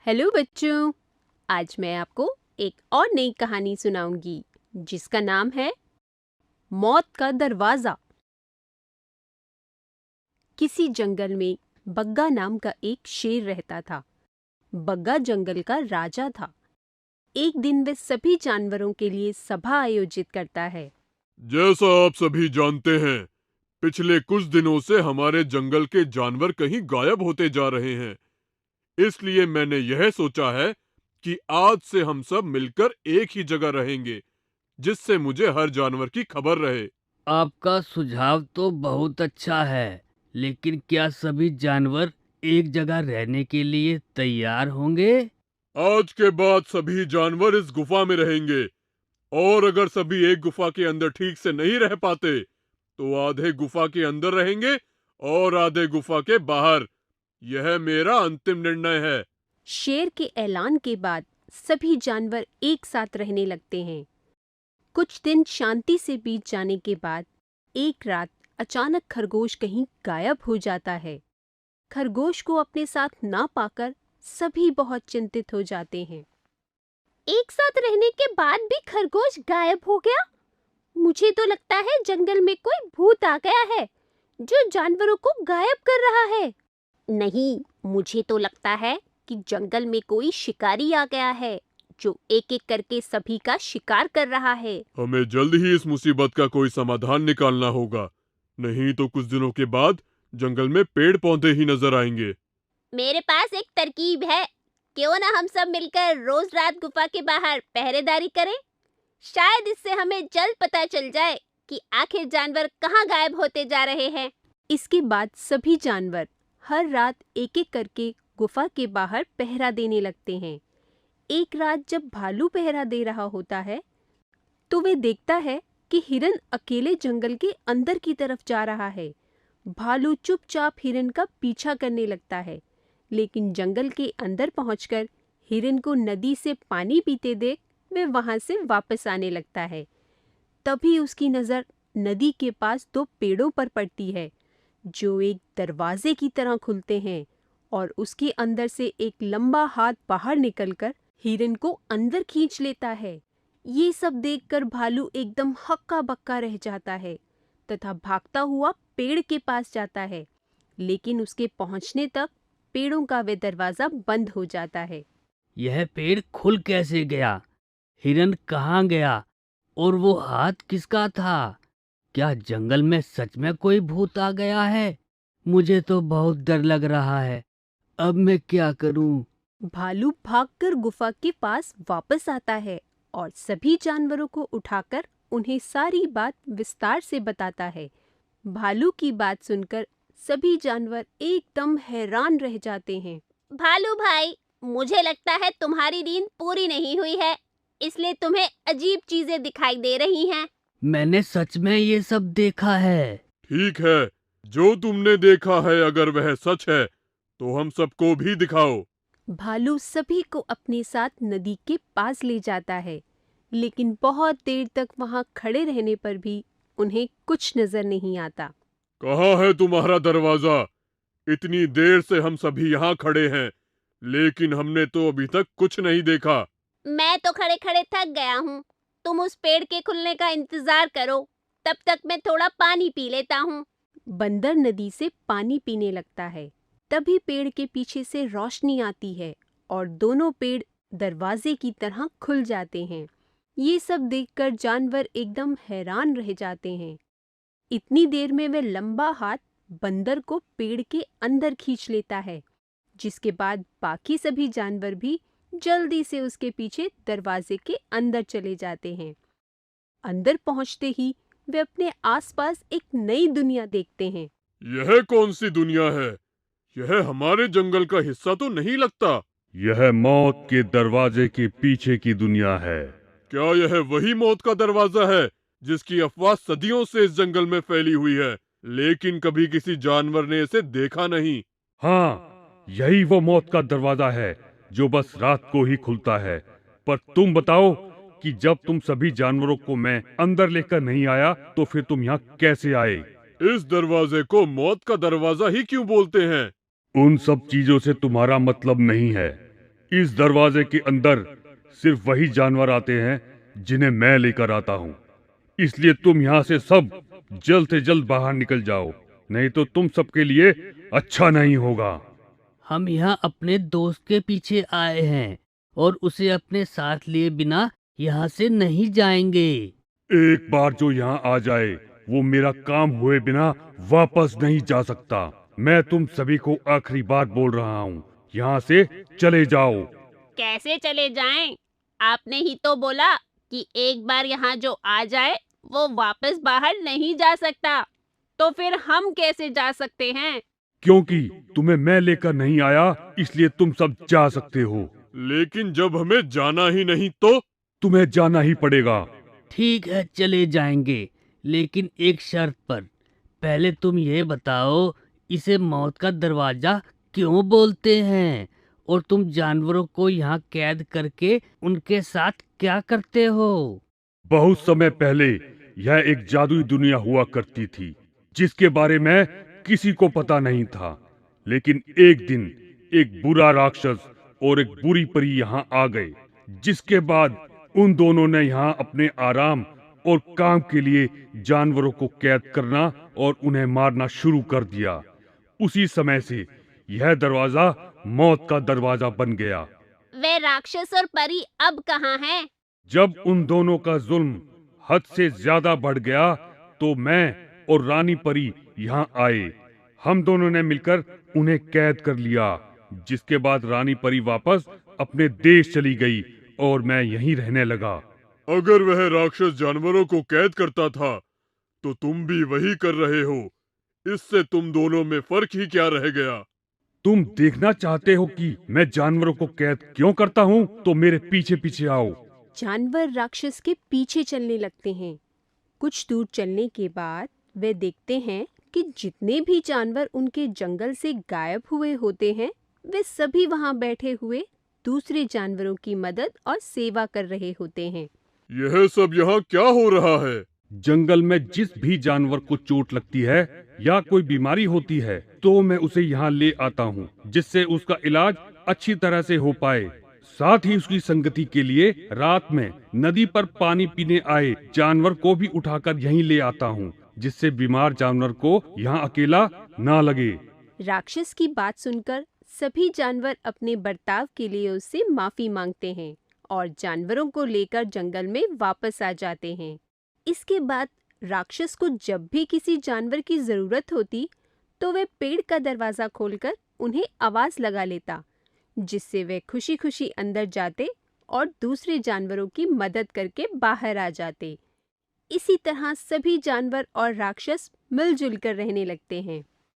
Hello बच्चों, आज मैं आपको एक और नई कहानी सुनाऊंगी जिसका नाम है मौत का दरवाज़ा। किसी जंगल में बग्गा नाम का एक शेर रहता था। बग्गा जंगल का राजा था। एक दिन वह सभी जानवरों के लिए सभा आयोजित करता है। जैसा आप सभी जानते हैं, पिछले कुछ दिनों से हमारे जंगल के जानवर कहीं गायब होते जा रहे हैं। इसलिए मैंने यह सोचा है कि आज से हम सब मिलकर एक ही जगह रहेंगे, जिससे मुझे हर जानवर की खबर रहे। आपका सुझाव तो बहुत अच्छा है, लेकिन क्या सभी जानवर एक जगह रहने के लिए तैयार होंगे? आज के बाद सभी जानवर इस गुफा में रहेंगे, और अगर सभी एक गुफा के अंदर ठीक से नहीं रह पाते, तो आधे गुफा के अंदर रहेंगे और आधे गुफा के बाहर। यह मेरा अंतिम निर्णय है। शेर के ऐलान के बाद सभी जानवर एक साथ रहने लगते हैं। कुछ दिन शांति से बीत जाने के बाद एक रात अचानक खरगोश कहीं गायब हो जाता है। खरगोश को अपने साथ ना पाकर सभी बहुत चिंतित हो जाते हैं। एक साथ रहने के बाद भी खरगोश गायब हो गया। मुझे तो लगता है जंगल में कोई भूत आ गया है जो जानवरों को गायब कर रहा है। नहीं, मुझे तो लगता है कि जंगल में कोई शिकारी आ गया है जो एक एक करके सभी का शिकार कर रहा है। हमें जल्द ही इस मुसीबत का कोई समाधान निकालना होगा, नहीं तो कुछ दिनों के बाद जंगल में पेड़ पौधे ही नजर आएंगे। मेरे पास एक तरकीब है। क्यों ना हम सब मिलकर रोज रात गुफा के बाहर पहरेदारी करें? शायद इससे हमें जल्द पता चल जाए कि आखिर जानवर कहाँ गायब होते जा रहे हैं। इसके बाद सभी जानवर हर रात एक एक करके गुफा के बाहर पहरा देने लगते हैं। एक रात जब भालू पहरा दे रहा होता है, तो वे देखता है कि हिरन अकेले जंगल के अंदर की तरफ जा रहा है। भालू चुपचाप हिरन का पीछा करने लगता है, लेकिन जंगल के अंदर पहुंचकर हिरन को नदी से पानी पीते देख वे वहां से वापस आने लगता है। तभी उसकी नज़र नदी के पास दो पेड़ों पर पड़ती है, जो एक दरवाजे की तरह खुलते हैं, और उसके अंदर से एक लंबा हाथ बाहर निकलकर हिरन को अंदर खींच लेता है। ये सब देखकर भालू एकदम हक्का बक्का रह जाता है तथा भागता हुआ पेड़ के पास जाता है, लेकिन उसके पहुंचने तक पेड़ों का वे दरवाजा बंद हो जाता है। यह पेड़ खुल कैसे गया? हिरन कहाँ गया? और वो हाथ किसका था? क्या जंगल में सच में कोई भूत आ गया है? मुझे तो बहुत डर लग रहा है। अब मैं क्या करूं? भालू भागकर गुफा के पास वापस आता है और सभी जानवरों को उठाकर उन्हें सारी बात विस्तार से बताता है। भालू की बात सुनकर सभी जानवर एकदम हैरान रह जाते हैं। भालू भाई, मुझे लगता है तुम्हारी नींद पूरी नहीं हुई है, इसलिए तुम्हें अजीब चीजें दिखाई दे रही हैं। मैंने सच में ये सब देखा है। ठीक है, जो तुमने देखा है अगर वह सच है, तो हम सबको भी दिखाओ। भालू सभी को अपने साथ नदी के पास ले जाता है, लेकिन बहुत देर तक वहां खड़े रहने पर भी उन्हें कुछ नजर नहीं आता। कहाँ है तुम्हारा दरवाजा? इतनी देर से हम सभी यहाँ खड़े हैं, लेकिन हमने तो अभी तक कुछ नहीं देखा। मैं तो खड़े खड़े थक गया हूँ। तुम उस पेड़ के खुलने का इंतजार करो, तब तक मैं थोड़ा पानी पी लेता हूँ। बंदर नदी से पानी पीने लगता है। तभी पेड़ के पीछे से रोशनी आती है और दोनों पेड़ दरवाजे की तरह खुल जाते हैं। ये सब देखकर जानवर एकदम हैरान रह जाते हैं। इतनी देर में वह लंबा हाथ बंदर को पेड़ के अंदर खींच लेता है, जिसके बाद बाकी सभी जानवर भी जल्दी से उसके पीछे दरवाजे के अंदर चले जाते हैं। अंदर पहुंचते ही वे अपने आसपास एक नई दुनिया देखते हैं। यह कौन सी दुनिया है? यह हमारे जंगल का हिस्सा तो नहीं लगता। यह मौत के दरवाजे के पीछे की दुनिया है। क्या यह वही मौत का दरवाजा है जिसकी अफवाह सदियों से इस जंगल में फैली हुई है, लेकिन कभी किसी जानवर ने इसे देखा नहीं? हाँ, यही वो मौत का दरवाजा है जो बस रात को ही खुलता है। पर तुम बताओ कि जब तुम सभी जानवरों को मैं अंदर लेकर नहीं आया, तो फिर तुम यहाँ कैसे आए? इस दरवाजे को मौत का दरवाजा ही क्यों बोलते हैं? उन सब चीजों से तुम्हारा मतलब नहीं है। इस दरवाजे के अंदर सिर्फ वही जानवर आते हैं जिन्हें मैं लेकर आता हूँ। इसलिए तुम यहाँ से सब जल्द से जल्द बाहर निकल जाओ, नहीं तो तुम सबके लिए अच्छा नहीं होगा। हम यहाँ अपने दोस्त के पीछे आए हैं और उसे अपने साथ लिए बिना यहाँ से नहीं जाएंगे। एक बार जो यहाँ आ जाए वो मेरा काम हुए बिना वापस नहीं जा सकता। मैं तुम सभी को आखिरी बार बोल रहा हूँ, यहाँ से चले जाओ। कैसे चले जाएं? आपने ही तो बोला कि एक बार यहाँ जो आ जाए वो वापस बाहर नहीं जा सकता। तो फिर हम कैसे जा सकते हैं? क्योंकि तुम्हें मैं लेकर नहीं आया इसलिए तुम सब जा सकते हो। लेकिन जब हमें जाना ही नहीं तो? तुम्हें जाना ही पड़ेगा। ठीक है, चले जाएंगे, लेकिन एक शर्त पर। पहले तुम ये बताओ, इसे मौत का दरवाजा क्यों बोलते हैं? और तुम जानवरों को यहाँ कैद करके उनके साथ क्या करते हो? बहुत समय पहले यह एक जादुई दुनिया हुआ करती थी जिसके बारे में किसी को पता नहीं था। लेकिन एक दिन एक बुरा राक्षस और एक बुरी परी यहाँ आ गए, जिसके बाद उन दोनों ने यहाँ अपने आराम और काम के लिए जानवरों को कैद करना और उन्हें मारना शुरू कर दिया। उसी समय से यह दरवाजा मौत का दरवाजा बन गया। वे राक्षस और परी अब कहाँ हैं? जब उन दोनों का जुल्म हद से ज्यादा बढ़ गया तो मैं और रानी परी यहाँ आए। हम दोनों ने मिलकर उन्हें कैद कर लिया, जिसके बाद रानी परी वापस अपने देश चली गई और मैं यहीं रहने लगा। अगर वह राक्षस जानवरों को कैद करता था तो तुम भी वही कर रहे हो। इससे तुम दोनों में फर्क ही क्या रह गया? तुम देखना चाहते हो कि मैं जानवरों को कैद क्यों करता हूँ? तो मेरे पीछे पीछे आओ। जानवर राक्षस के पीछे चलने लगते हैं। कुछ दूर चलने के बाद वे देखते हैं कि जितने भी जानवर उनके जंगल से गायब हुए होते हैं, वे सभी वहां बैठे हुए दूसरे जानवरों की मदद और सेवा कर रहे होते हैं। यह सब यहाँ क्या हो रहा है? जंगल में जिस भी जानवर को चोट लगती है या कोई बीमारी होती है तो मैं उसे यहाँ ले आता हूँ, जिससे उसका इलाज अच्छी तरह से हो पाए। साथ ही उसकी संगति के लिए रात में नदी पर पानी पीने आए जानवर को भी उठाकर यहीं ले आता हूँ, जिससे बीमार जानवर को यहाँ अकेला ना लगे। राक्षस की बात सुनकर सभी जानवर अपने बर्ताव के लिए उससे माफी मांगते हैं और जानवरों को लेकर जंगल में वापस आ जाते हैं। इसके बाद राक्षस को जब भी किसी जानवर की जरूरत होती तो वे पेड़ का दरवाजा खोलकर उन्हें आवाज लगा लेता, जिससे वे खुशी खुशी अंदर जाते और दूसरे जानवरों की मदद करके बाहर आ जाते। इसी तरह सभी जानवर और राक्षस मिलजुल कर रहने लगते हैं।